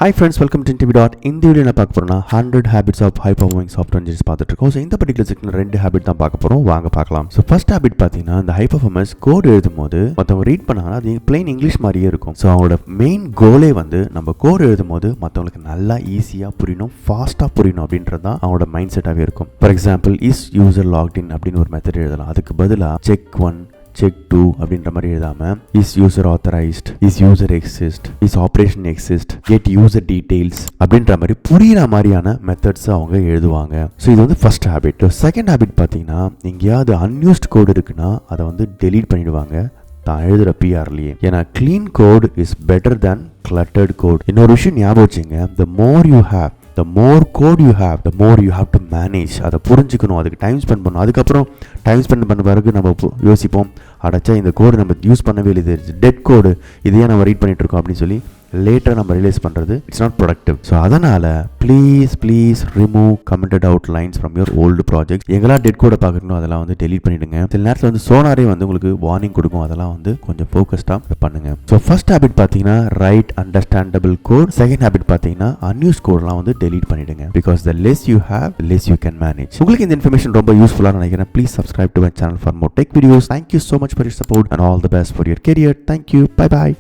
Hi friends, welcome to InterviewDOT. இந்த video என்ன பார்க்க போறோம்னா 100 habits of high performing software engineers பார்த்துட்டு இருக்கோம். ஸோ இந்த பர்டிகுலர் செக்ஷனில் 2 ஹேபிட் தான் பார்க்க போறோம். வாங்க பார்க்கலாம். ஸோ ஃபர்ஸ்ட் ஹேபிட் பார்த்தீங்கன்னா இந்த ஹை பர்ஃபார்மன்ஸ் கோட் எழுதும் போது மற்றவங்க ரீட் பண்ணாங்கன்னா அது பிளெயின் இங்கிலீஷ் மாதிரியே இருக்கும். ஸோ அவங்களோட மெயின் கோலே வந்து நம்ம கோட் எழுதும் போது மற்றவங்களுக்கு நல்லா ஈஸியாக புரியணும், ஃபாஸ்ட்டாக புரியணும் அப்படின்றது தான் அவங்களோட மைண்ட் செட்டாகவே இருக்கும். For example is user login அப்படின்னு ஒரு மெத்தட் எழுதலாம். அதுக்கு பதிலாக செக் 1 செக் 2 அப்படின்ற மாதிரி எழுதாம is user authorised, is user exist, is operation exist, get user details அப்படின்ற மாதிரி புரியுற மாதிரியான மெத்தட்ஸ் அவங்க எழுதுவாங்க. ஸோ இது வந்து ஃபர்ஸ்ட் ஹேபிட். செகண்ட் ஹேபிட் பார்த்தீங்கன்னா எங்கேயாவது அன்யூஸ்ட் கோட் இருக்குன்னா அதை வந்து டெலீட் பண்ணிடுவாங்க தான் எழுதுகிற பிஆர்லேயே. ஏன்னா clean code is better than cluttered code. இன்னொரு விஷயம் ஞாபகம் வச்சுங்க, the more you have, the more code you have, the more you have to manage. அதை புரிஞ்சுக்கணும், அதுக்கு டைம் ஸ்பெண்ட் பண்ணணும். அதுக்கப்புறம் டைம் ஸ்பெண்ட் பண்ண பிறகு நம்ம யோசிப்போம், அடைச்சா இந்த கோடு நம்ம யூஸ் பண்ணவே இல்லை, இது டெட் கோடு, இதையே நம்ம ரீட் பண்ணிட்டு இருக்கோம் அப்படின்னு சொல்லி லேட்டர் நம்ம ரியலைஸ் பண்ணுறது இட்ஸ் நாட் ப்ரொடக்டிவ். ஸோ அதனால் please remove commented out lines from your old project. எங்கெல்லாம் டெட் கோடை பார்க்கணும் அதெல்லாம் வந்து டெலீட் பண்ணிவிடுங்க. சில நேரத்தில் வந்து சோனாரே வந்து உங்களுக்கு வார்னிங் கொடுக்கும், அதெல்லாம் வந்து கொஞ்சம் ஃபோக்கஸ்டாக பண்ணுங்க. ஸோ ஃபர்ஸ்ட் ஹேபிட் பார்த்தீங்கன்னா right understandable code. Second habit பார்த்தீங்கன்னா அன்யூஸ் கோட்லாம் வந்து டெலீட் பண்ணிவிடுங்க. Because the less you have less you can manage. உங்களுக்கு இந்த இன்ஃபர்மேஷன் ரொம்ப யூஸ்ஃபுல்லாக நினைக்கிறேன். Please subscribe to my channel for more tech videos. Thank you so much for your support and all the best for your career. Thank you. Bye bye.